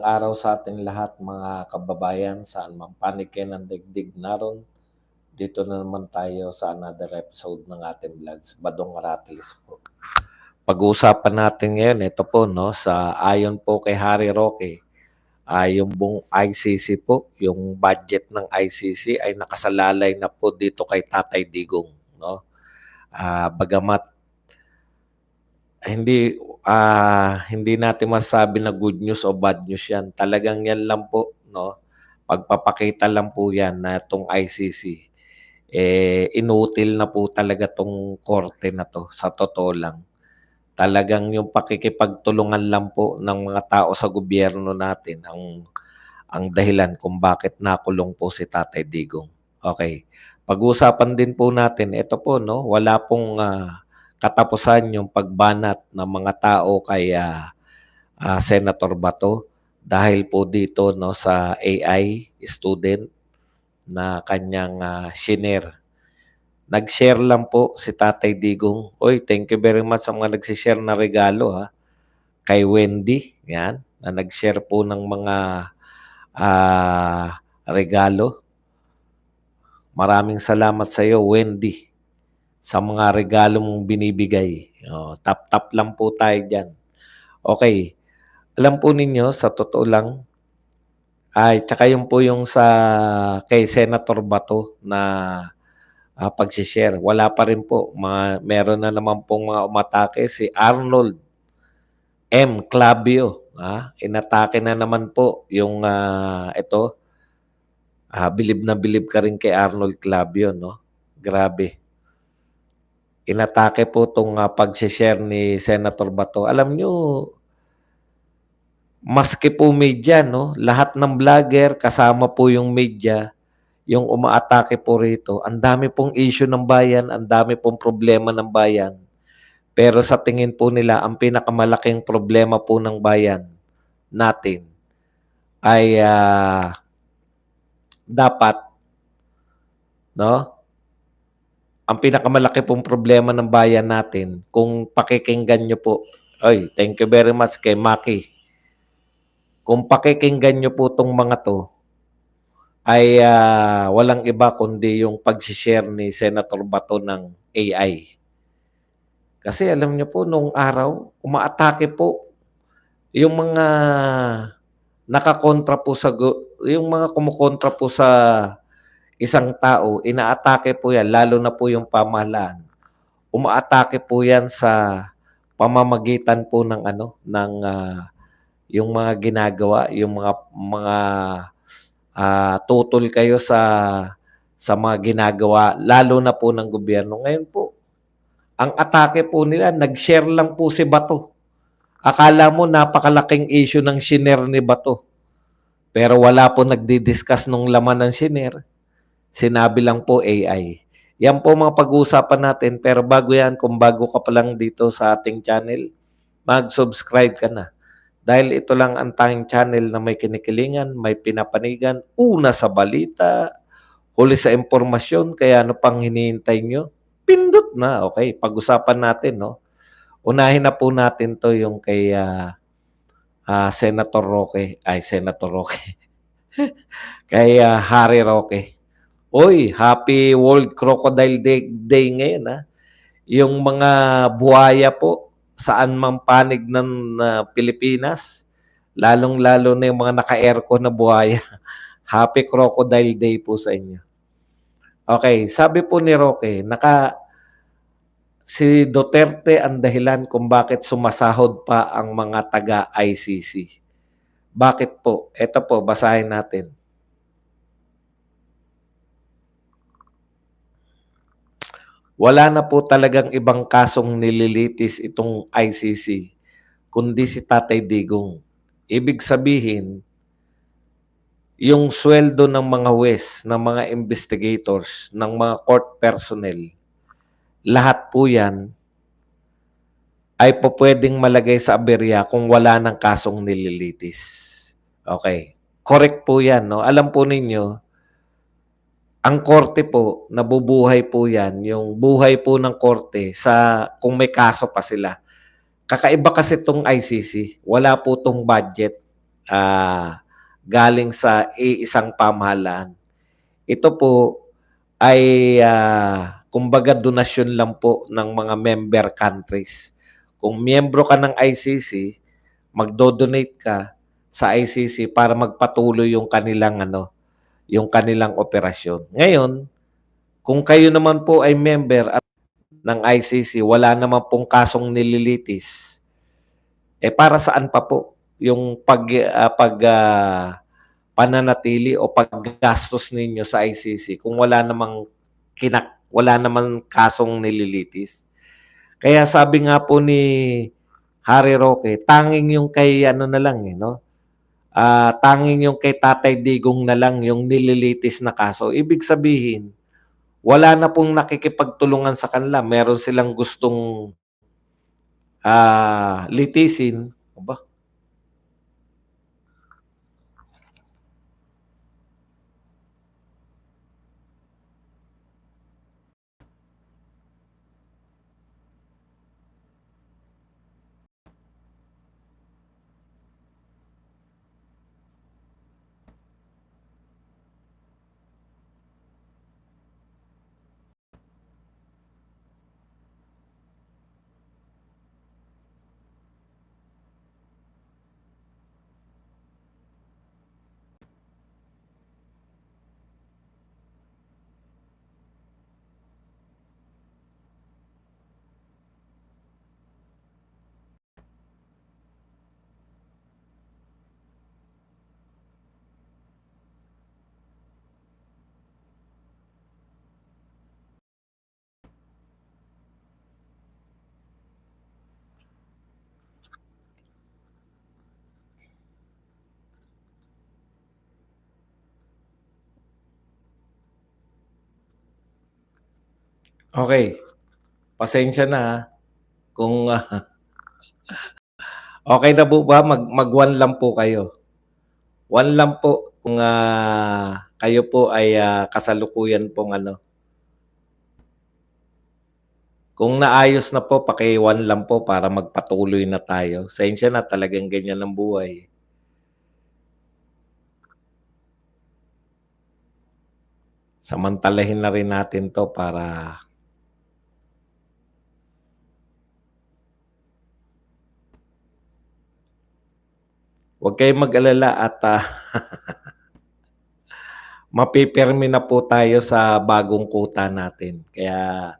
Magandang araw sa ating lahat mga kababayan, saan man panig kayo ng daigdig naroon. Dito na naman tayo sa another episode ng ating vlogs, Badong Rattles po. Pag-uusapan natin ngayon, ito po, no, sa ayon po kay Harry Roque, yung buong ICC po, yung budget ng ICC ay nakasalalay na po dito kay Tatay Digong, no. Bagamat hindi natin masabi na good news o bad news 'yan. Talagang 'yan lang po, no. Pagpapakita lang po 'yan na itong ICC inutil na po talaga 'tong korte na 'to sa totoo lang. Talagang yung pakikipagtulungan lang po ng mga tao sa gobyerno natin ang dahilan kung bakit nakulong po si Tatay Digong. Okay. Pag-uusapan din po natin, ito po, no, wala pong katapusan yung pagbanat ng mga tao kay Senator Bato dahil po dito, no, sa AI student na kanyang shinare. Nag-share lang po si Tatay Digong. Oy, thank you very much sa mga nagsi-share na regalo kay Wendy, yan, na nag-share po ng mga regalo. Maraming salamat sa iyo, Wendy, sa mga regalo mong binibigay. Tap-tap lang po tayo diyan. Okay. Alam po ninyo, sa totoo lang, tsaka yun po yung sa kay Senator Bato na pag-share. Wala pa rin po. Meron na naman pong mga umatake. Si Arnold M. Clavio. Inatake na naman po yung ito. Bilib na bilib ka rin kay Arnold Clavio, no? Grabe. Inatake po itong pag-share ni Senator Bato. Alam nyo, maski po media, no? Lahat ng vlogger, kasama po yung media, yung umaatake po rito. Ang dami pong issue ng bayan, ang dami pong problema ng bayan. Pero sa tingin po nila, ang pinakamalaking problema po ng bayan natin ay dapat, no? Ang pinakamalaki pong problema ng bayan natin, kung pakikinggan nyo po, thank you very much kay Maki. Kung pakikinggan nyo po itong mga to, ay walang iba kundi yung pag-share ni Senator Bato ng AI. Kasi alam nyo po, noong araw, umaatake po yung mga nakakontra po yung mga kumukontra po sa isang tao, inaatake po yan, lalo na po yung pamahalaan. Umaatake po yan sa pamamagitan po ng yung mga ginagawa, yung mga tutol kayo sa mga ginagawa, lalo na po ng gobyerno. Ngayon po, ang atake po nila, nag-share lang po si Bato. Akala mo napakalaking issue ng shinare ni Bato. Pero wala po nagdi-discuss nung laman ng shinare. Sinabi lang po AI. Yan po mga pag-uusapan natin. Pero bago yan, kung bago ka pa lang dito sa ating channel, mag-subscribe ka na. Dahil ito lang ang tanging channel na may kinikilingan, may pinapanigan, una sa balita, huli sa impormasyon, kaya ano pang hinihintay nyo? Pindot na. Okay, pag-usapan natin, no? Unahin na po natin to yung kay Senator Roque. Kay Harry Roque. Oy, happy World Crocodile Day ngayon, Yung mga buhaya po, saan mang panig ng Pilipinas, lalong-lalo na yung mga naka-aircon na buhaya. Happy Crocodile Day po sa inyo. Okay, sabi po ni Roque, si Duterte ang dahilan kung bakit sumasahod pa ang mga taga-ICC. Bakit po? Ito po, basahin natin. Wala na po talagang ibang kasong nililitis itong ICC, kundi si Tatay Digong. Ibig sabihin, yung sweldo ng mga huwes, ng mga investigators, ng mga court personnel, lahat po yan ay po pwedeng malagay sa aberya kung wala ng kasong nililitis. Okay. Correct po yan, no? Alam po ninyo, ang korte po, nabubuhay po yan, yung buhay po ng korte sa kung may kaso pa sila. Kakaiba kasi itong ICC, wala po itong budget. galing sa iisang pamahalaan. Ito po ay kumbaga donasyon lang po ng mga member countries. Kung miyembro ka ng ICC, magdo-donate ka sa ICC para magpatuloy yung kanilang yung kanilang operasyon. Ngayon, kung kayo naman po ay member at ng ICC, wala naman pong kasong nililitis, para saan pa po yung pananatili o paggastos ninyo sa ICC kung wala namang kasong nililitis. Kaya sabi nga po ni Harry Roque, tanging yung kay na lang no? Tanging yung kay Tatay Digong na lang yung nililitis na kaso. Ibig sabihin, wala na pong nakikipagtulungan sa kanila. Meron silang gustong litisin. Aba, okay. Pasensya na kung okay na po ba mag-one lang po kayo. One lang po kung kayo po ay kasalukuyan pong Kung naayos na po, paki-one lang po para magpatuloy na tayo. Pasensya na, talagang ganyan ang buhay. Samantalahin na rin natin 'to para huwag kayong mag-alala at mapipirmi na po tayo sa bagong kuta natin. Kaya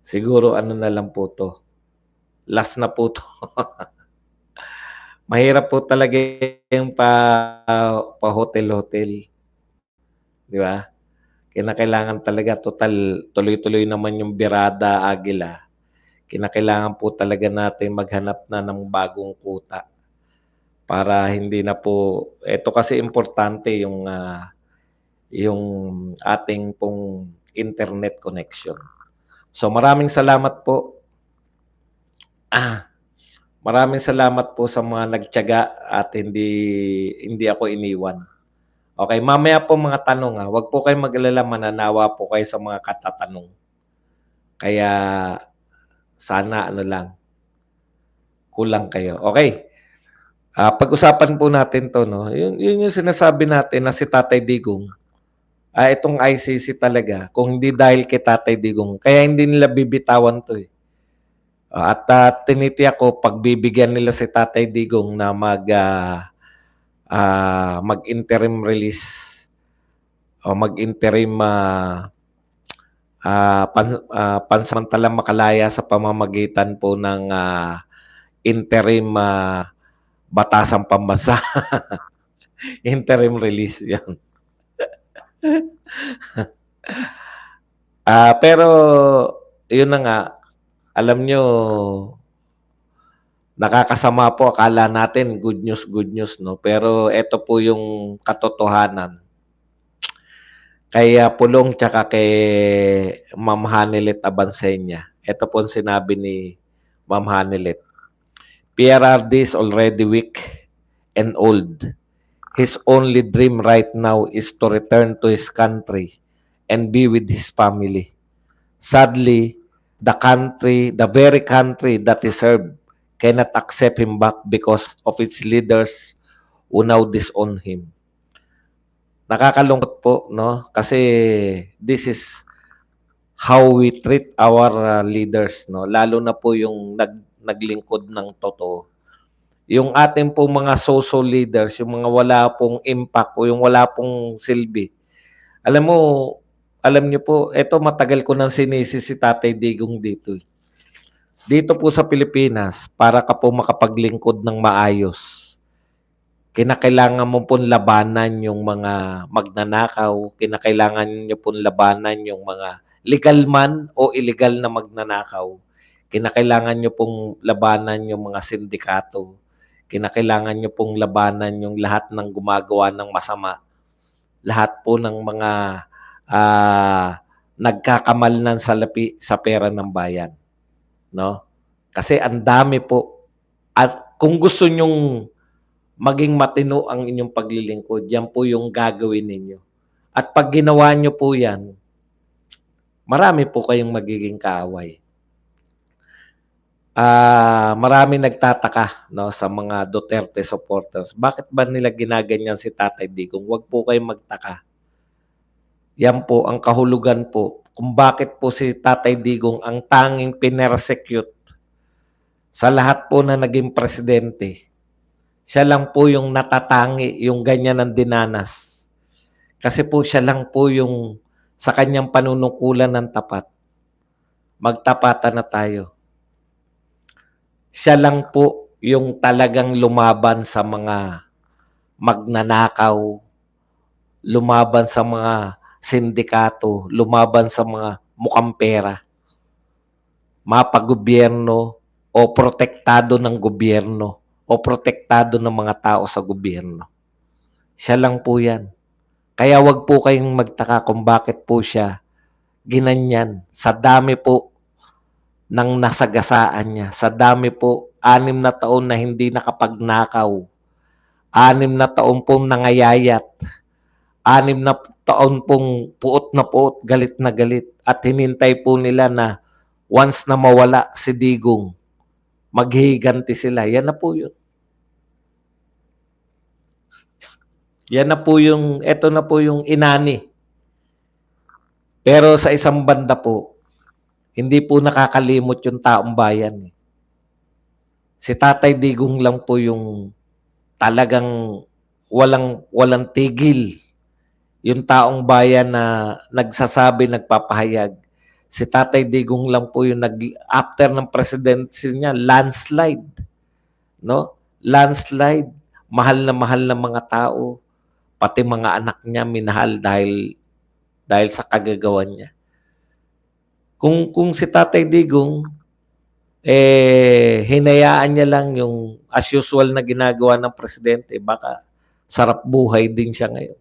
siguro na lang po 'to, last na po 'to. Mahirap po talaga yung pa-hotel-hotel, 'di ba? Kinakailangan talaga total tuloy-tuloy naman yung Birada Agila. Kinakailangan po talaga natin maghanap na ng bagong kuta para hindi na po eto kasi importante yung ating pong internet connection. So maraming salamat po. Maraming salamat po sa mga nagtiyaga at hindi hindi ako iniwan. Okay, mamaya po mga tanong, wag po kayong mag-alala, mananawa po kayo sa mga katatanong. Kaya sana lang, kulang kayo. Okay, pag-usapan po natin 'to 'no, yun yung sinasabi natin na si Tatay Digong, itong ICC talaga kung hindi dahil kay Tatay Digong kaya hindi nila bibitawan 'to, eh. At tinitiyak ko pagbibigyan nila si Tatay Digong na mag-interim release o mag-interim pansamantalang makalaya sa pamamagitan po ng interim batasang pambansa. Interim release 'yan. Pero yun na nga, alam nyo, nakakasama po, akala natin good news 'no, pero eto po yung katotohanan. Kay Pulong tsaka kay Ma'am Hanelet Abansenya, eto po ang sinabi ni Ma'am Hanelet, "PRRD is already weak and old. His only dream right now is to return to his country and be with his family. Sadly, the very country that he served, cannot accept him back because of its leaders who now disown him. Nakakalungkot po, no? Kasi this is how we treat our leaders, no? Lalo na po yung naglingkod ng totoo. Yung ating pong mga social leaders, yung mga wala pong impact o yung wala pong silbi. Alam mo, alam niyo po, eto matagal ko nang sinisi si Tatay Digong dito. Dito po sa Pilipinas, para ka po makapaglingkod ng maayos, kinakailangan mo pong labanan yung mga magnanakaw, kinakailangan niyo pong labanan yung mga legal man o illegal na magnanakaw. Kinakailangan niyo pong labanan yung mga sindikato. Kinakailangan niyo pong labanan yung lahat ng gumagawa ng masama. Lahat po ng mga nagkakamal ng salapi sa pera ng bayan, no? Kasi ang dami po. At kung gusto nyong maging matino ang inyong paglilingkod, yan po yung gagawin ninyo. At pag ginawa nyo po yan, marami po kayong magiging kaaway. Marami nagtataka, no, sa mga Duterte supporters. Bakit ba nila ginaganyan si Tatay Digong? Huwag po kayong magtaka. Yan po ang kahulugan po kung bakit po si Tatay Digong ang tanging pinersecute sa lahat po na naging presidente. Siya lang po yung natatangi, yung ganyan ang dinanas. Kasi po siya lang po yung sa kanyang panunungkulan ng tapat. Magtapatan na tayo. Siya lang po yung talagang lumaban sa mga magnanakaw, lumaban sa mga sindikato, lumaban sa mga mukhang pera, mapagobyerno o protektado ng gobyerno o protektado ng mga tao sa gobyerno. Siya lang po yan. Kaya wag po kayong magtaka kung bakit po siya ginanyan. Sa dami po ng nasagasaan niya. Sa dami po, 6 na taon na hindi nakapagnakaw. 6 na taon pong nangayayat. 6 na taon pong puot na puot, galit na galit. At hinintay po nila na once na mawala si Digong, maghihiganti sila. Yan na po yun. Yan na po yung, eto na po yung inani. Pero sa isang banda po, hindi po nakakalimot yung taong bayan. Si Tatay Digong lang po yung talagang walang tigil. Yung taong bayan na nagsasabi, nagpapahayag. Si Tatay Digong lang po yung after ng presidency niya, landslide. No? Landslide. Mahal na mga tao. Pati mga anak niya minahal dahil sa kagagawan niya. Kung si Tatay Digong, hinayaan niya lang yung as usual na ginagawa ng presidente, baka sarap buhay din siya ngayon.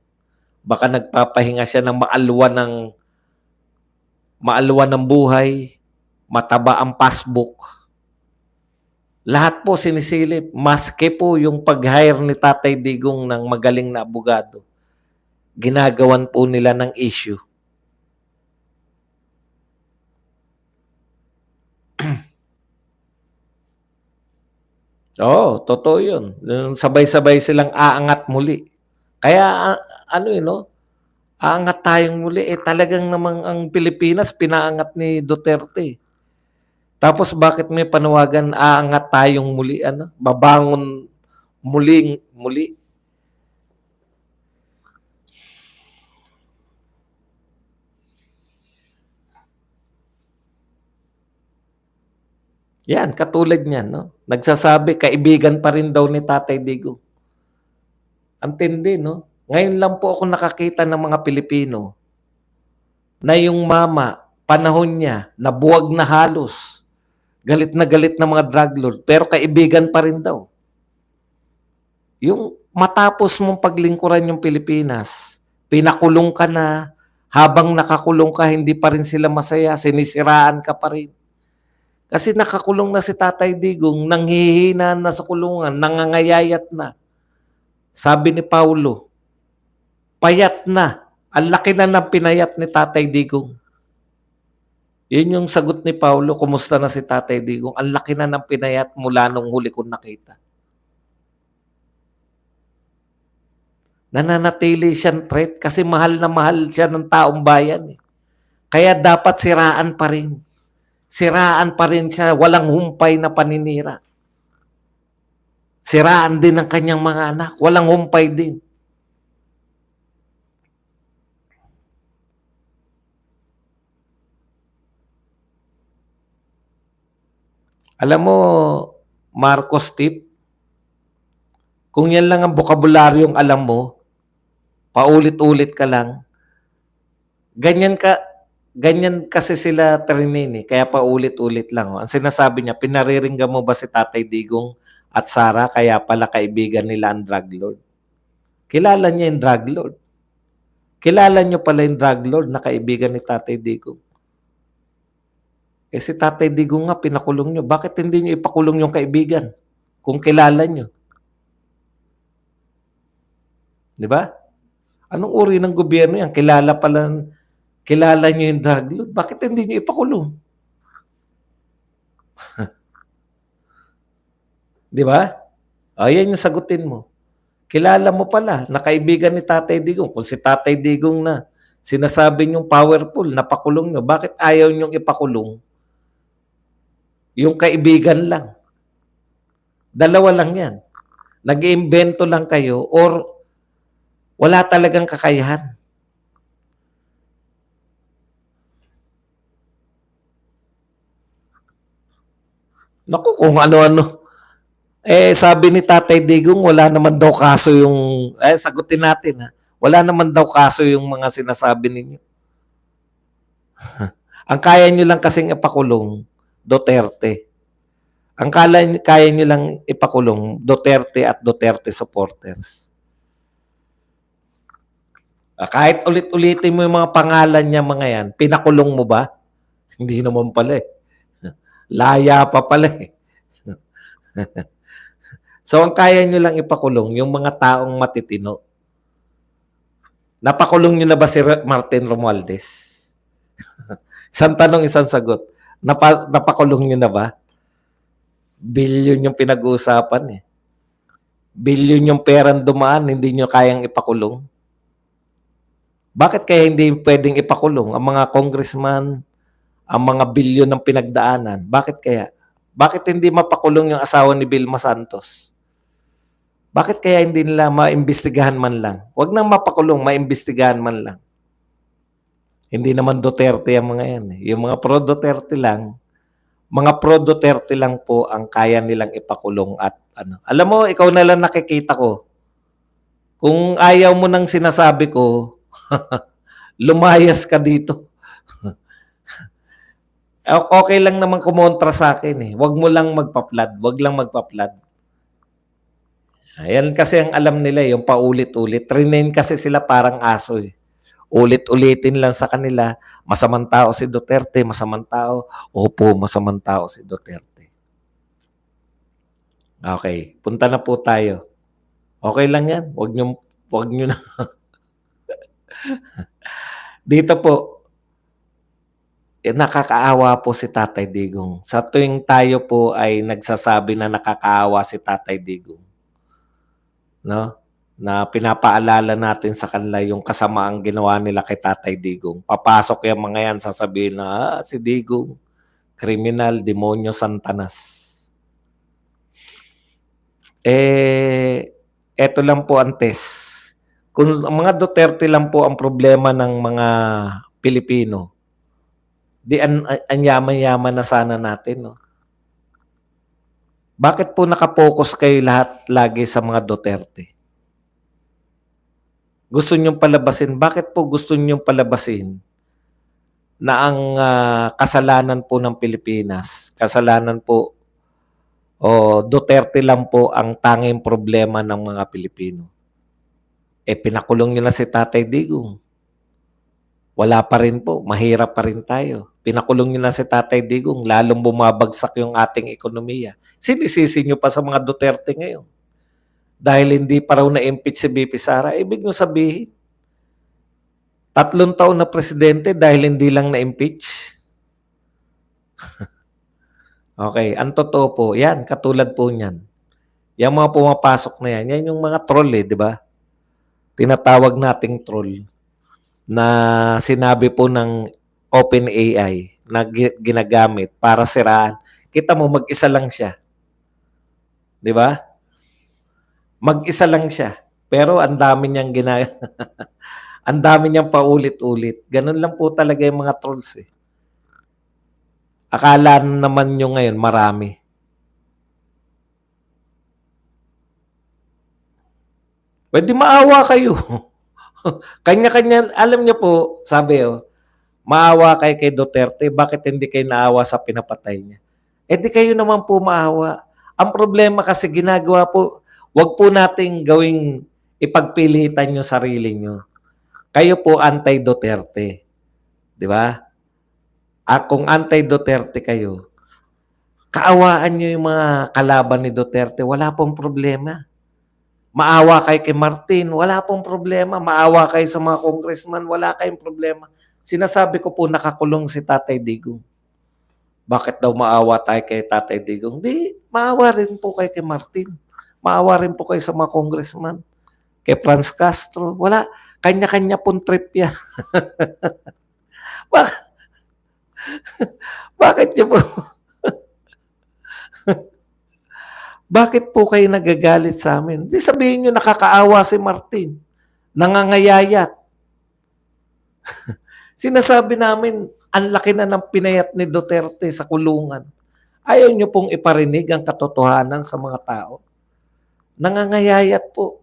Baka nagpapahinga siya ng maalwan ng buhay, mataba ang passbook. Lahat po sinisilip, maski po yung pag-hire ni Tatay Digong ng magaling na abogado, ginagawan po nila ng issue. Oo, totoo yun. Sabay-sabay silang aangat muli. Kaya aangat tayong muli. Talagang namang ang Pilipinas pinaangat ni Duterte. Tapos bakit may panawagan aangat tayong muli? Babangon muli. Yan, katulad niyan, no? Nagsasabi, kaibigan pa rin daw ni Tatay Digong. Ang tindi, no? Ngayon lang po ako nakakita ng mga Pilipino na yung mama, panahon niya, nabuwag na halos. Galit na mga drug lord, pero kaibigan pa rin daw. Yung matapos mong paglingkuran yung Pilipinas, pinakulong ka na, habang nakakulong ka, hindi pa rin sila masaya, sinisiraan ka pa rin. Kasi nakakulong na si Tatay Digong, nanghihina na sa kulungan, nangangayayat na. Sabi ni Paulo, payat na. Ang laki na ng pinayat ni Tatay Digong. Yun yung sagot ni Paulo, kumusta na si Tatay Digong? Ang laki na ng pinayat mula nung huli kong nakita. Nananatili siyang threat kasi mahal na mahal siya ng taong bayan, eh. Kaya dapat siraan pa rin. Siraan pa rin siya, walang humpay na paninira. Siraan din ang kanyang mga anak, walang humpay din. Alam mo, Marcos tip, kung yan lang ang bokabularyong alam mo, paulit-ulit ka lang, ganyan ka, ganyan kasi sila trainin, eh, kaya paulit-ulit lang. Oh. Ang sinasabi niya, pinariringgan mo ba si Tatay Digong at Sara kaya pala kaibigan nila ang drug lord? Kilala niya yung drug lord. Kilala niyo pala yung drug lord na kaibigan ni Tatay Digong. Eh si Tatay Digong nga pinakulong niyo. Bakit hindi niyo ipakulong yung kaibigan? Kung kilala niyo. Di ba? Anong uri ng gobyerno yan? Kilala niyo yung drug lord. Bakit hindi niyo ipakulong? Di ba? Ayan yung sagutin mo. Kilala mo pala, nakaibigan ni Tatay Digong. Kung si Tatay Digong na, sinasabi niyong powerful, napakulong niyo. Bakit ayaw niyong ipakulong? Yung kaibigan lang. Dalawa lang yan. Nag-iimbento lang kayo or wala talagang kakayahan. Naku, kung ano-ano. Eh, sabi ni Tatay Digong, wala naman daw kaso yung... sagutin natin ha. Wala naman daw kaso yung mga sinasabi ninyo. Ang kaya nyo lang kasing ipakulong, Duterte. Ang kaya nyo lang ipakulong, Duterte at Duterte supporters. Kahit ulit-ulitin mo yung mga pangalan niya mga yan, pinakulong mo ba? Hindi naman pala eh. Laya pa pala eh. So, ang kaya nyo lang ipakulong, yung mga taong matitino. Napakulong nyo na ba si Martin Romualdez? Isang tanong, isang sagot. Napakulong nyo na ba? Bilyon yung pinag-uusapan eh. Bilyon yung perang dumaan, hindi nyo kayang ipakulong. Bakit kaya hindi pwedeng ipakulong ang mga congressman, ang mga bilyon ng pinagdaanan? Bakit kaya? Bakit hindi mapakulong yung asawa ni Vilma Santos? Bakit kaya hindi nila maimbestigahan man lang? Huwag nang mapakulong, maimbestigahan man lang. Hindi naman Duterte ang mga yan. Yung mga pro-Duterte lang, mga pro-Duterte lang po ang kaya nilang ipakulong at ano. Alam mo, ikaw na lang nakikita ko. Kung ayaw mo nang sinasabi ko, lumayas ka dito. Okay lang naman kumontra sa akin eh. Huwag mo lang magpa-flood. Huwag lang magpa-flood. Ayan kasi ang alam nila, yung paulit-ulit. Train kasi sila parang aso eh. Ulit-ulitin lang sa kanila, masamang tao si Duterte, masamang tao. Opo, masamang tao si Duterte. Okay, punta na po tayo. Okay lang yan. Huwag nyo na. Dito po, nakakaawa po si Tatay Digong. Sa tuwing tayo po ay nagsasabi na nakakaawa si Tatay Digong, no? Na pinapaalala natin sa kanila yung kasamaang ginawa nila kay Tatay Digong. Papasok yung mga yan, sasabihin na, si Digong, kriminal, demonyo, santanas. Eto lang po ang test. Kung ang mga Duterte lang po ang problema ng mga Pilipino, di ang yaman-yaman na sana natin, no? Bakit po nakapokus kayo lahat lagi sa mga Duterte? Gusto niyong palabasin, bakit po gusto niyong palabasin na ang kasalanan po ng Pilipinas, kasalanan po o Duterte lang po ang tanging problema ng mga Pilipino? Pinakulong niyo na si Tatay Digong. Wala pa rin po, mahirap pa rin tayo. Pinakulong niyo na si Tatay Digong, lalong bumabagsak yung ating ekonomiya. Sinisisi niyo pa sa mga Duterte ngayon. Dahil hindi pa raw na-impeach si BP Sara, ibig niyo sabihin, 3 taon na presidente dahil hindi lang na-impeach. Okay, ang totoo po, yan, katulad po niyan. Yung mga pumapasok na yan, yan yung mga troll eh, di ba? tinatawag nating troll na sinabi po ng OpenAI na ginagamit para siraan. Kita mo, mag-isa lang siya. Di ba? Mag-isa lang siya. Pero ang dami niyang ang dami niyang paulit-ulit. Ganun lang po talaga yung mga trolls eh. Akala naman nyo ngayon marami. Pwede maawa kayo. Kanya-kanya, alam niyo po, sabi maawa kayo kay Duterte, bakit hindi kayo naawa sa pinapatay niya? Eh di kayo naman po maawa. Ang problema kasi ginagawa po, wag po nating gawing ipagpilitan yung sarili nyo. Kayo po anti-Duterte. Di ba? At kung anti-Duterte kayo, kaawaan nyo yung mga kalaban ni Duterte, wala pong problema. Maawa kayo kay Martin, wala pong problema. Maawa kayo sa mga congressman, wala kayong problema. Sinasabi ko po nakakulong si Tatay Digong. Bakit daw maawa tayo kay Tatay Digong? Di, maawa rin po kayo kay Martin. Maawa rin po kayo sa mga congressman. Kay Franz Castro. Wala, kanya-kanya pong trip yan. Bakit niyo po? Bakit po kayo nagagalit sa amin? Di sabihin nyo nakakaawa si Martin. Nangangayayat. Sinasabi namin, ang laki na ng pinayat ni Duterte sa kulungan. Ayaw nyo pong iparinig ang katotohanan sa mga tao. Nangangayayat po.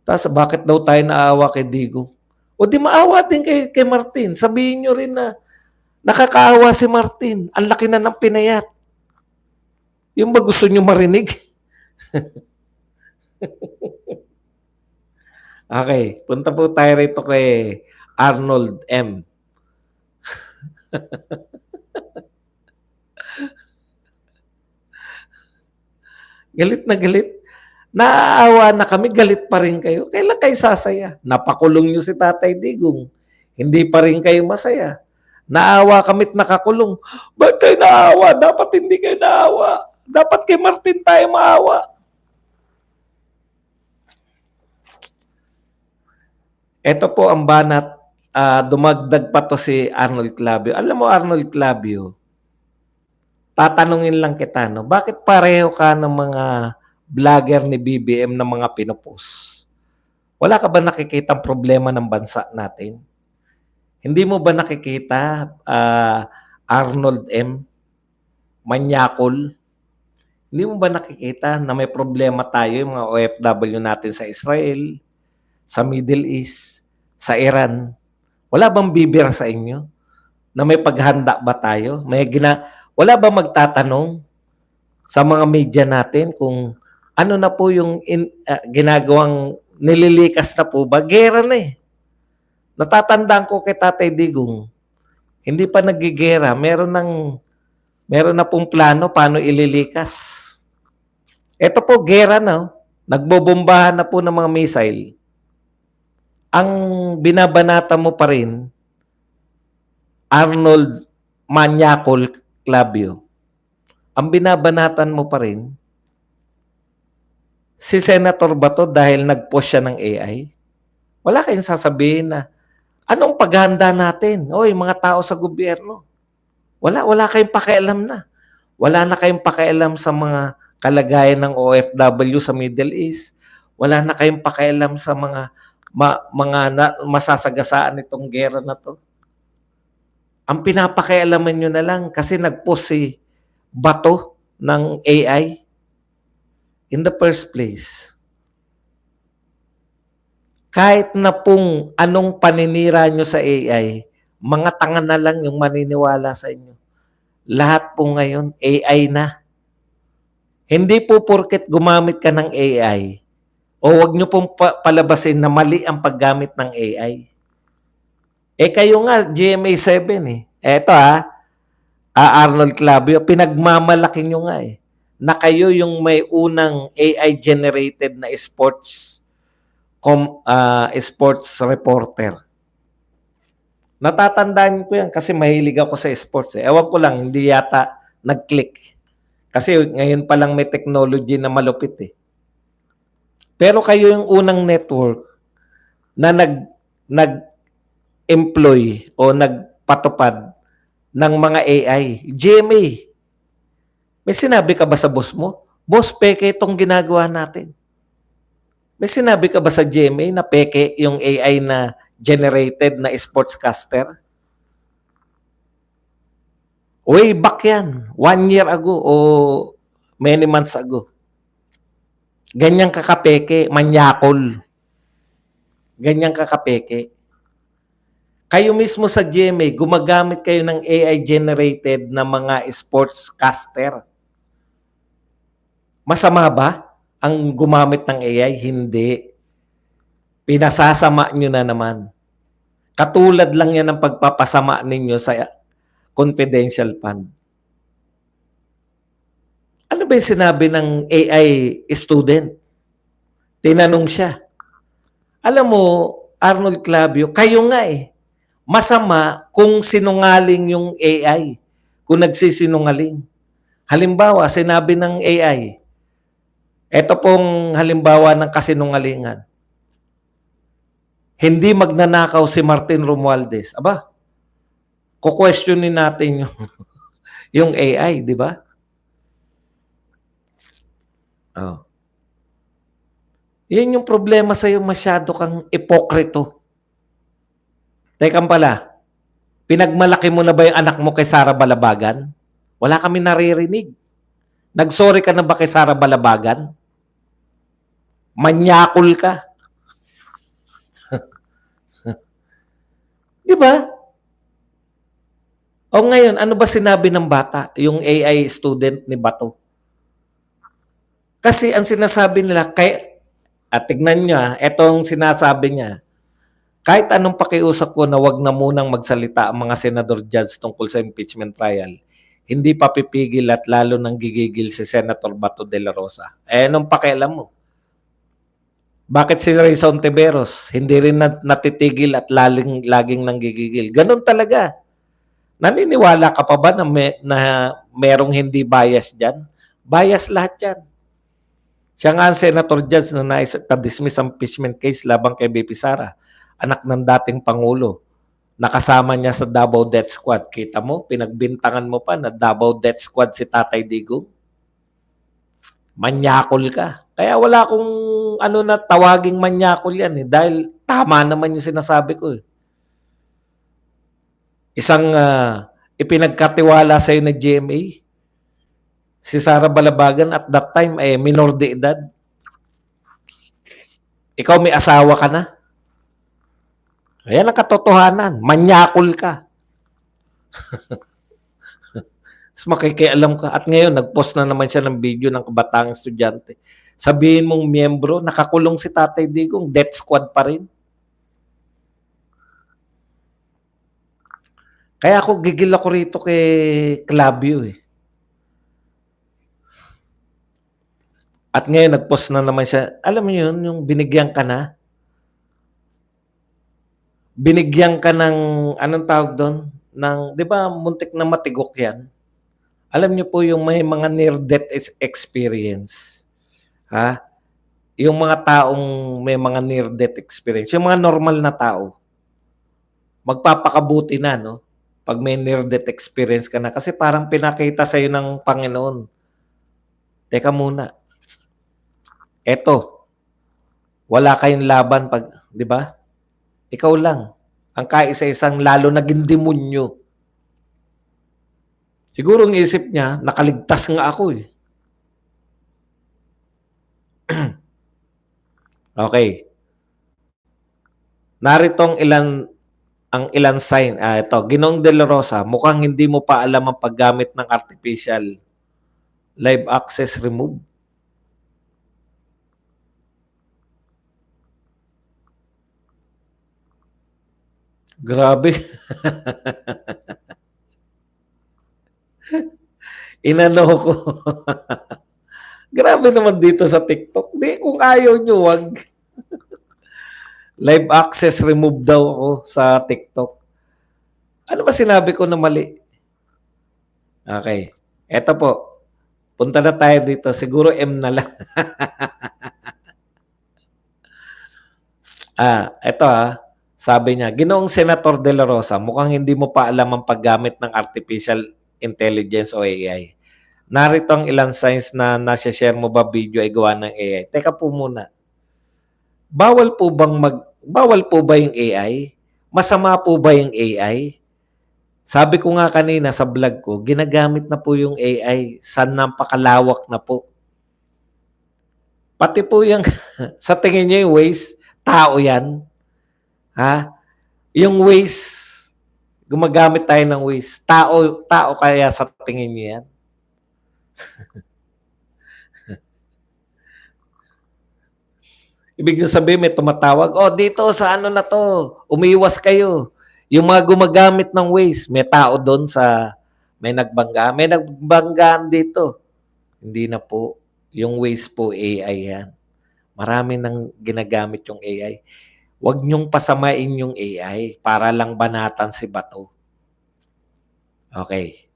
Tapos bakit daw tayo naawa kay Digo? O di maawa din kay Martin. Sabihin nyo rin na nakakaawa si Martin. Ang laki na ng pinayat. Yung ba gusto nyo marinig? Okay, punta po tayo rito kay Arnold M. Galit na galit. Naaawa na kami, galit pa rin kayo. Kailan kayo sasaya? Napakulong nyo si Tatay Digong. Hindi pa rin kayo masaya. Naawa kami't nakakulong. Ba't kayo naawa? Dapat hindi kayo naawa. Dapat kay Martin tayo maawa. Ito po ang banat. Dumagdag pa to si Arnold Clavio. Alam mo, Arnold Clavio, tatanungin lang kita, no? Bakit pareho ka ng mga vlogger ni BBM na mga pinupost? Wala ka ba nakikitang problema ng bansa natin? Hindi mo ba nakikita, Arnold M. Manyakol? Hindi mo ba nakikita na may problema tayo, yung mga OFW natin sa Israel, sa Middle East, sa Iran? Wala bang bibira sa inyo? Na may paghanda ba tayo? Wala ba magtatanong sa mga media natin kung ano na po yung ginagawang nililikas na po ba? Gera na eh. Natatandaan ko kay Tatay Digong, hindi pa nagigera. Meron na pong plano paano ililikas. Ito po, gera na. Nagbobombahan na po ng mga missile. Ang binabanata mo pa rin, Arnold Manyakol Clavio, ang binabanatan mo pa rin, si Senator Bato dahil nag-post siya ng AI, wala kayong sasabihin na, anong paghahanda natin? Oy, mga tao sa gobyerno. Wala kayong pakialam na. Wala na kayong pakialam sa mga kalagayan ng OFW sa Middle East. Wala na kayong pakialam sa mga masasagasaan itong gera na to. Ang pinapakialaman nyo na lang kasi nag-post si Bato ng AI in the first place. Kahit na pong anong paninira nyo sa AI, mga tanga na lang yung maniniwala sa inyo. Lahat po ngayon, AI na. Hindi po porket gumamit ka ng AI, o wag nyo pong palabasin na mali ang paggamit ng AI. Eh kayo nga, GMA7 eh. Eto Arnold Clavio, pinagmamalaki nyo nga eh, na kayo yung may unang AI-generated na sports reporter. Natatandaan ko yan kasi mahilig ako sa sports eh. Ewan ko lang, hindi yata nag-click. Kasi ngayon pa lang may technology na malupit eh. Pero kayo yung unang network na nag-employ o nagpatupad ng mga AI. GMA, may sinabi ka ba sa boss mo? Boss, peke itong ginagawa natin. May sinabi ka ba sa GMA na peke yung AI na generated na sportscaster? Way back yan. 1 year ago o many months ago. Ganyang kakapeke, manyakol. Ganyang kakapeke. Kayo mismo sa GMA, gumagamit kayo ng AI-generated na mga sportscaster. Masama ba ang gumamit ng AI? Hindi. Pinasasama nyo na naman. Katulad lang yan ng pagpapasama ninyo sa confidential fund. Ano ba yung sinabi ng AI student? Tinanong siya. Alam mo, Arnold Clavio, kayo nga eh. Masama kung sinungaling yung AI. Kung nagsisinungaling. Halimbawa, sinabi ng AI, ito pong halimbawa ng kasinungalingan. Hindi magnanakaw si Martin Romualdez. Aba, kukwestiyonin natin yung AI, di ba? Oh. Yan yung problema sa'yo, masyado kang ipokrito. Teka pala, pinagmalaki mo na ba yung anak mo kay Sara Balabagan? Wala kami naririnig. Nagsorry ka na ba kay Sara Balabagan? Manyakol ka. Di ba? O ngayon, ano ba sinabi ng bata, yung AI student ni Bato? Kasi ang sinasabi nila, at tignan nyo, etong sinasabi niya, kahit anong pakiusap ko na wag na munang magsalita ang mga senador judge tungkol sa impeachment trial, hindi pa pipigil at lalo nang gigigil si Senator Bato de la Rosa. Anong pakialam mo? Bakit si Rayson Tiveros hindi rin natitigil at laging nanggigigil? Ganun talaga. Naniniwala ka pa ba na merong hindi bias dyan? Bias lahat yan. Siya nga ang Senator Judge na nais-dismiss ang impeachment case labang kay BP Sara, anak ng dating Pangulo. Nakasama niya sa Davao Death Squad. Kita mo, pinagbintangan mo pa na Davao Death Squad si Tatay Digong. Manyakol ka. Kaya wala akong na tawaging manyakol yan eh. Dahil tama naman yung sinasabi ko eh. Isang ipinagkatiwala sa'yo ng GMA, si Sara Balabagan at that time minor de edad. Ikaw may asawa ka na. Ayan ang katotohanan. Manyakol ka. Mas makikialam ka. At ngayon, nag-post na naman siya ng video ng kabataang estudyante. Sabihin mong miyembro, nakakulong si Tatay Digong, death squad pa rin. Kaya ako, gigil ako rito kay Clavio eh. At ngayon, nag-post na naman siya. Alam mo yun, yung binigyan ka na. Binigyan ka ng, anong tawag doon? Di ba, muntik na matigok yan? Alam niyo po yung may mga near-death experience. Ha? Yung mga taong may mga near-death experience. Yung mga normal na tao. Magpapakabuti na, no? Pag may near-death experience ka na. Kasi parang pinakita sa'yo ng Panginoon. Teka muna. Eto. Wala kayong laban pag, di ba? Ikaw lang. Ang kaisa-isang lalo naging demonyo. Siguro ang isip niya, nakaligtas nga ako eh. Okay. Naritong ang ilan sign. Ito, Ginoong De La Rosa, mukhang hindi mo pa alam ang paggamit ng artificial live access remove. Grabe. Inano ko. Grabe naman dito sa TikTok. Di, kung ayaw nyo, wag. Live access remove daw ako sa TikTok. Ano ba sinabi ko na mali? Okay. Eto po. Punta na tayo dito. Siguro M na lang. Eto sabi niya, Ginoong Senator De La Rosa, mukhang hindi mo pa alam ang paggamit ng artificial intelligence o AI. Narito ang ilang signs na nasa-share mo ba video ay gawa ng AI. Teka po muna. Bawal po ba yung AI? Masama po ba yung AI? Sabi ko nga kanina sa vlog ko, ginagamit na po yung AI sa napakalawak na po. Pati po yung sa tingin niyo yung Waze, tao yan. Ha? Yung Waze, gumagamit tayo ng Waze. Tao kaya sa tingin niyo yan? Ibig nyo sabihin may tumatawag, dito sa ano na to, umiwas kayo. Yung mga gumagamit ng Waze, may tao doon sa, may nagbangga. May nagbanggaan dito. Hindi na po. Yung Waze po, AI yan. Marami nang ginagamit yung AI. Huwag nyong pasamain yung AI para lang banatan si Bato. Okay.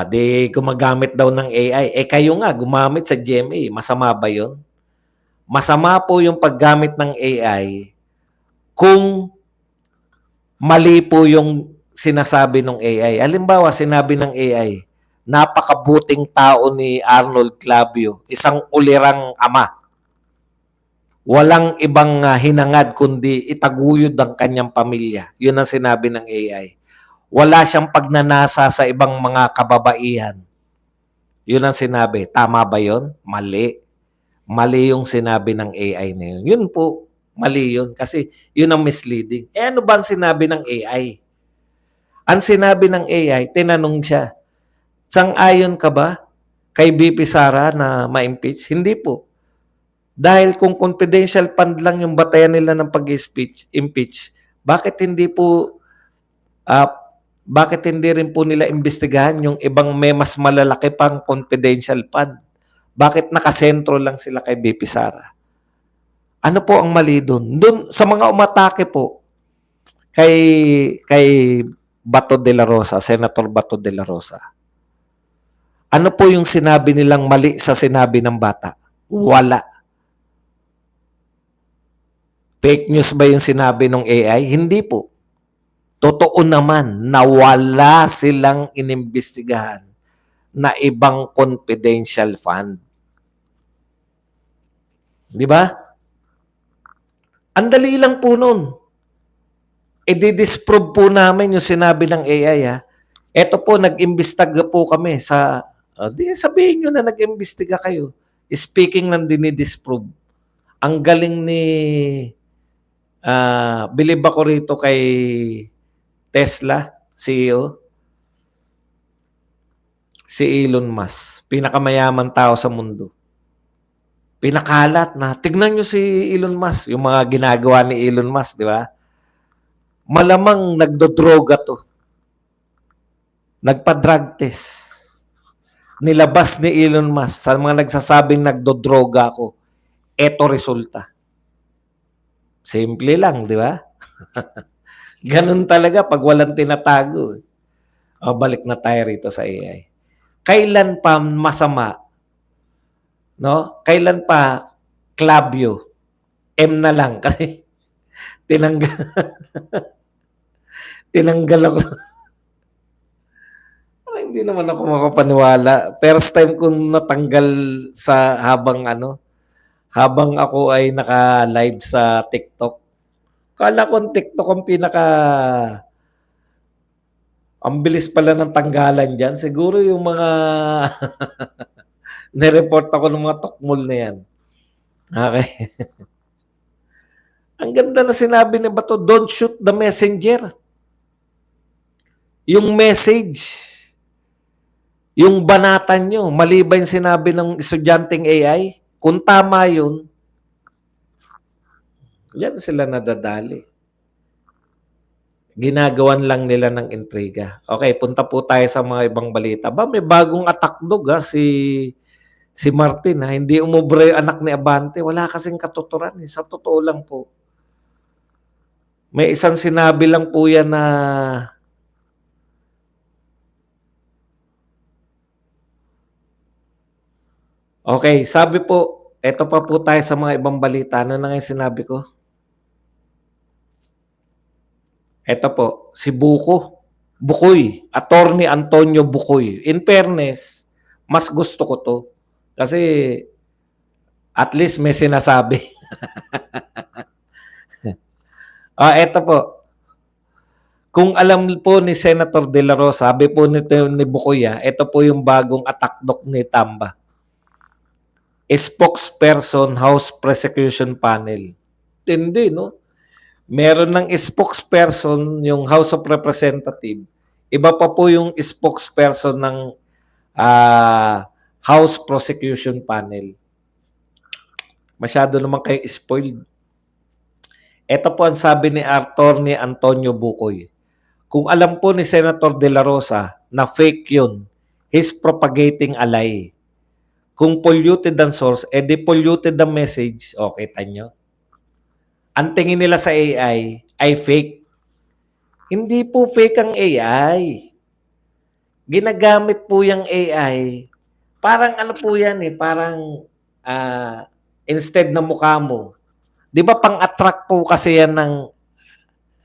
Di gumagamit daw ng AI. Kayo nga, gumamit sa GMA. Masama ba yun? Masama po yung paggamit ng AI kung mali po yung sinasabi ng AI. Halimbawa, sinabi ng AI, napakabuting tao ni Arnold Clavio, isang ulirang ama. Walang ibang hinangad kundi itaguyod ang kanyang pamilya. Yun ang sinabi ng AI. Wala siyang pagnanasa sa ibang mga kababaihan. Yun ang sinabi. Tama ba yun? Mali. Mali yung sinabi ng AI na yun. Yun po, mali yun. Kasi yun ang misleading. Ano ba ang sinabi ng AI? Ang sinabi ng AI, tinanong siya, sang-ayon ka ba kay BP Sara na ma-impeach? Hindi po. Dahil kung confidential fund lang yung batayan nila ng pag-impeach, bakit hindi po uh, bakit hindi rin po nila imbestigahan yung ibang may mas malalaki pang confidential fund? Bakit nakasentro lang sila kay BP Sara? Ano po ang mali doon? Doon sa mga umatake po kay Bato de la Rosa, Senator Bato de la Rosa. Ano po yung sinabi nilang mali sa sinabi ng bata? Wala. Fake news ba yung sinabi ng AI? Hindi po. Totoo naman na wala silang inimbestigahan na ibang confidential fund. Di ba? Ang dali lang po nun. I-disprove po namin yung sinabi ng AI. Ito po, nag-imbestiga po kami sa, di sabihin nyo na nag-imbestiga kayo. Speaking ng dinidisprove. Ang galing ni, bilib ako rito kay Tesla, CEO, si Elon Musk, pinakamayaman tao sa mundo. Pinakalat na, tignan nyo si Elon Musk, yung mga ginagawa ni Elon Musk, di ba? Malamang nagdodroga to. Nagpa-drug test. Nilabas ni Elon Musk sa mga nagsasabing nagdodroga ako. Eto resulta. Simple lang, di ba? Ganun talaga pag walang tinatago. Balik na tayo rito sa AI. Kailan pa masama? No? Kailan pa Clavio? M na lang kasi tinanggal ako. Hindi naman ako makapaniwala. First time kong natanggal sa habang ako ay naka-live sa TikTok. Kala ko TikTok ang ang bilis pala ng tanggalan dyan. Siguro yung mga nireport ako ng mga tokmol na yan. Okay. Ang ganda na sinabi ni Bato, don't shoot the messenger. Yung message, yung banatan nyo, mali ba yung sinabi ng estudyanteng AI? Kung tama yun, yan sila nadadali. Ginagawan lang nila ng intriga. Okay, punta po tayo sa mga ibang balita. May bagong attack dog si Martin Hindi umubra yung anak ni Abante. Wala kasing katuturan. Sa totoo lang po. May isang sinabi lang po yan na okay, sabi po, eto pa po tayo sa mga ibang balita. Ano na nga yung sinabi ko? Eto po, si Bukoy, Attorney Antonio Bukoy. In fairness, mas gusto ko 'to. Kasi at least may sinasabi. Eto po, kung alam po ni Senator De La Rosa, sabi po nito ni Bukoy, ito po yung bagong atakdok ni Tamba. Spokesperson House Prosecution Panel. Hindi, no? Meron ng spokesperson yung House of Representatives. Iba pa po yung spokesperson ng House Prosecution Panel. Masyado naman kayo spoiled. Ito po ang sabi ni Attorney Antonio Bukoy. Kung alam po ni Senator De La Rosa na fake yun, he's propagating a lie. Kung polluted ang source, edi polluted ang message. O, kita nyo? Ang tingin nila sa AI ay fake. Hindi po fake ang AI. Ginagamit po yung AI. Parang ano po yan parang instead na mukha mo. Di ba pang-attract po kasi yan ng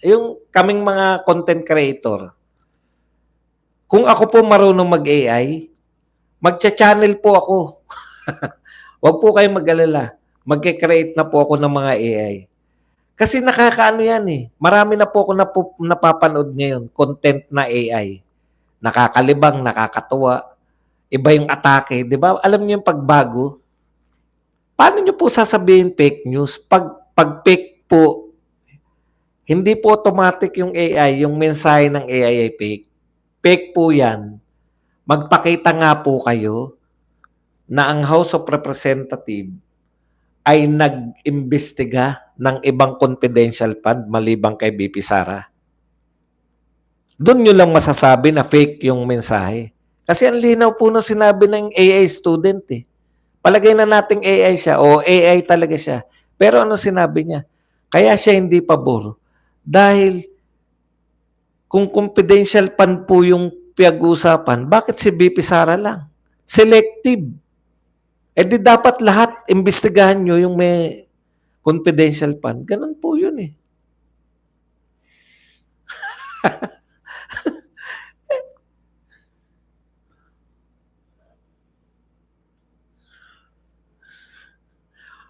yung kaming mga content creator. Kung ako po marunong mag-AI, magcha-channel po ako. Huwag po kayong mag-alala. Magke-create na po ako ng mga AI. Kasi nakakaano yan Marami na po ako napapanood ngayon, content na AI. Nakakalibang, nakakatuwa. Iba yung atake, di ba? Alam niyo yung pagbago? Paano niyo po sasabihin fake news? Pag fake po, hindi po automatic yung AI, yung mensahe ng AI ay fake. Fake po yan. Magpakita nga po kayo na ang House of Representatives ay nag-imbestiga ng ibang confidential fund malibang kay BP Sara. Doon nyo lang masasabi na fake yung mensahe. Kasi ang linaw po na sinabi ng AI student Palagay na nating AI siya o AI talaga siya. Pero ano sinabi niya? Kaya siya hindi pabor. Dahil kung confidential fund po yung pinag-uusapan, bakit si BP Sara lang? Selective. Di dapat lahat imbestigahan nyo yung may confidential fund. Ganun po yun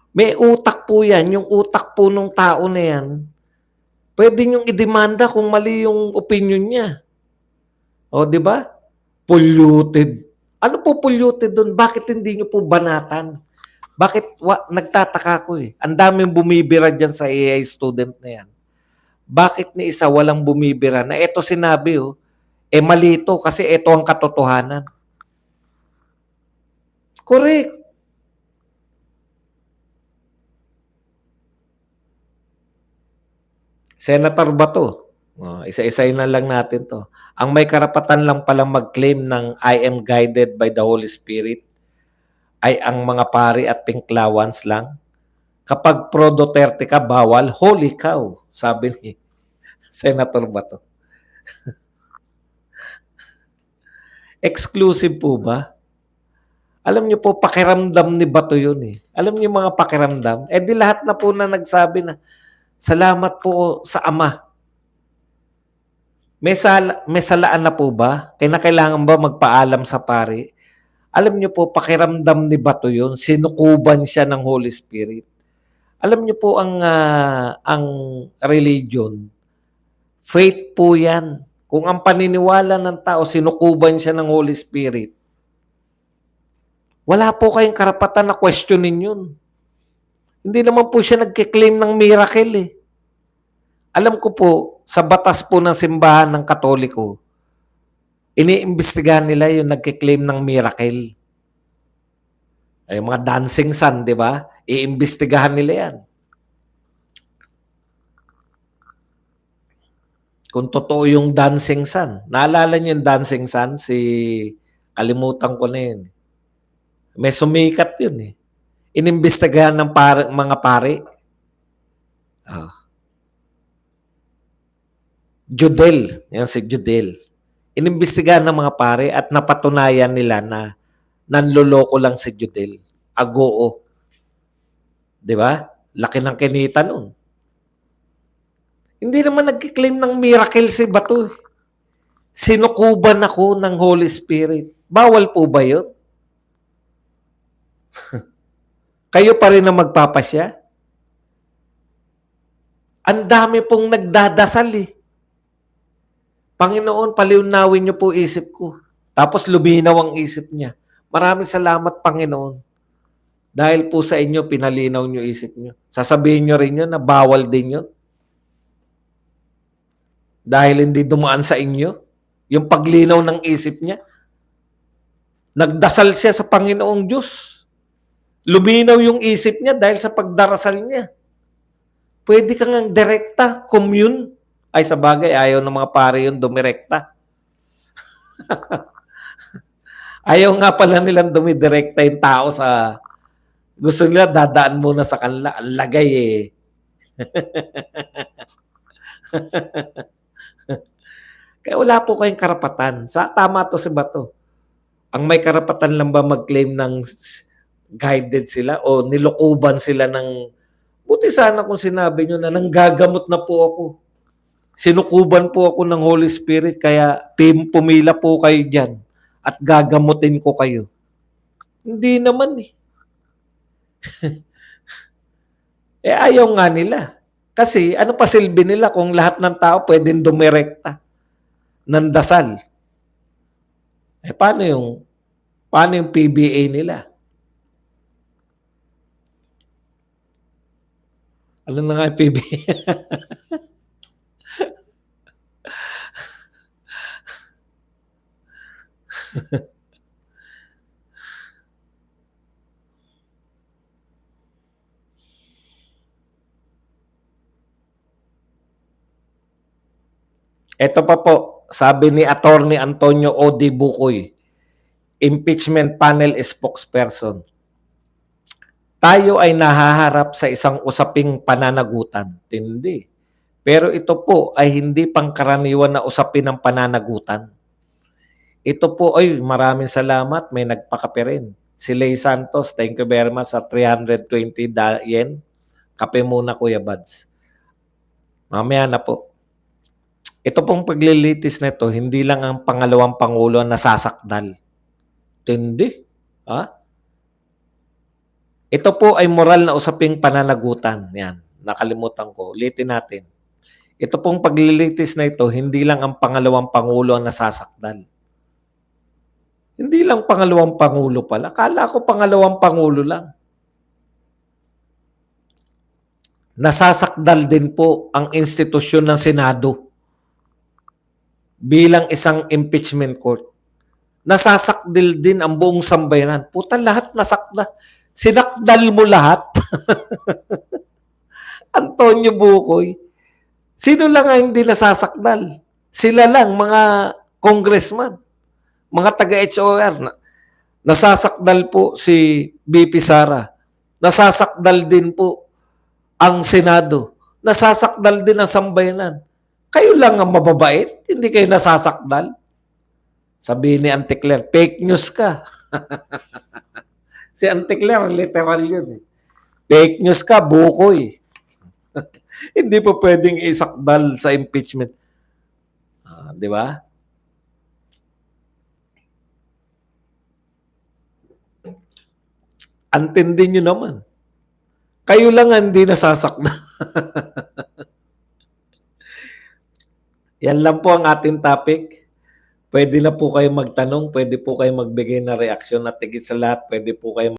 May utak po yan. Yung utak po nung tao na yan, pwede niyong idemanda kung mali yung opinion niya. O, di ba? Polluted. Ano po polluted doon? Bakit hindi niyo po banatan? Bakit nagtataka ko Ang daming bumibira dyan sa AI student na yan. Bakit ni isa walang bumibira na eto sinabi mali ito kasi ito ang katotohanan. Correct. Senator Bato, isa-isayin na lang natin to. Ang may karapatan lang palang mag-claim ng I am guided by the Holy Spirit ay ang mga pari at pinklawans lang. Kapag pro Duterte ka, bawal. Holy cow, sabi ni Senator Bato. Exclusive po ba? Alam niyo po, pakiramdam ni Bato yun Alam niyo mga pakiramdam? Di lahat na po na nagsabi na, salamat po sa Ama. May salaan na po ba? Kailangan ba magpaalam sa pari? Alam niyo po, pakiramdam ni Bato yun. Sinukuban siya ng Holy Spirit. Alam niyo po ang religion, faith po yan. Kung ang paniniwala ng tao, sinukuban siya ng Holy Spirit, wala po kayong karapatan na questionin yun. Hindi naman po siya nagkiklaim ng miracle Alam ko po, sa batas po ng simbahan ng Katoliko, iniimbestigahan nila yung nagkiklaim ng miracle. Ay, mga dancing sun, di ba? Iimbestigahan nila yan. Kung totoo yung dancing sun. Naalala niyo yung dancing sun? Kalimutan ko na yun. May sumikat yun Inimbestigahan ng mga pari. Judel. Yan si Judel. Inimbestigahan ng mga pare at napatunayan nila na nanloloko lang si Judel. Agoo. Di ba? Laki ng kinita nun. Hindi naman nagki-claim ng miracle si Bato. Sinukuban ako ng Holy Spirit. Bawal po ba yun? Kayo pa rin ang magpapasya? Ang dami pong nagdadasal eh. Panginoon, paliwnawin niyo po isip ko. Tapos luminaw ang isip niya. Maraming salamat, Panginoon. Dahil po sa inyo, pinalinaw niyo isip niyo. Sasabihin niyo rin yun na bawal din yun. Dahil hindi dumaan sa inyo. Yung paglinaw ng isip niya. Nagdasal siya sa Panginoong Diyos. Luminaw yung isip niya dahil sa pagdarasal niya. Pwede kang ang direkta, commune. Ay, sa bagay, ayaw ng mga pare yun dumirekta. Ayaw nga pala nilang dumidirekta yung tao sa... Gusto nila dadaan muna sa kanila. Ang lagay eh. Kaya wala po kayong karapatan. Tama to si Bato. Ang may karapatan lang ba mag-claim ng guided sila o nilokoban sila ng... Buti sana kung sinabi nyo na nanggagamot na po ako. Sinukuban po ako ng Holy Spirit kaya pumila po kayo dyan at gagamutin ko kayo. Hindi naman eh. Ayaw nga nila. Kasi ano pa silbi nila kung lahat ng tao pwedeng dumirekta ng dasal? Paano yung PBA nila? Ano na nga yung PBA? Ito pa po, sabi ni Attorney Antonio O. D. Bukoy, impeachment panel spokesperson. Tayo ay nahaharap sa isang usaping pananagutan. Hindi. Pero ito po ay hindi pangkaraniwan na usapin ng pananagutan. Ito po ay maraming salamat. May nagpakape rin. Si Lay Santos, thank you very much sa 320 yen. Kape muna, Kuya Buds. Mamaya na po. Ito pong paglilitis nito, hindi lang ang pangalawang pangulo ang nasasakdal. Hindi. Ha? Ito po ay moral na usaping pananagutan. Yan, nakalimutan ko. Ulitin natin. Ito pong paglilitis na ito, hindi lang ang pangalawang pangulo ang nasasakdal. Hindi lang pangalawang pangulo pala. Akala ko pangalawang pangulo lang. Nasasakdal din po ang institusyon ng Senado bilang isang impeachment court. Nasasakdal din ang buong sambayanan. Puta, lahat nasakdal. Sinakdal mo lahat. Antonio Bukoy. Sino lang ang hindi nasasakdal? Sila lang, mga congressman, mga taga-HOR. Nasasakdal po si BP Sara. Nasasakdal din po ang Senado. Nasasakdal din ang sambayanan. Kayo lang ang mababait, hindi kayo nasasakdal. Sabi ni Auntie Claire, fake news ka. Si Auntie Claire, literal yun. Fake news ka, Bukoy. Hindi pa pwedeng isakdal sa impeachment. Di ba? Antindi nyo naman. Kayo lang hindi nasasakdal. Yan lang po ang ating topic. Pwede na po kayo magtanong, pwede po kayo magbigay na reaksyon at higit sa lahat, pwede po kayo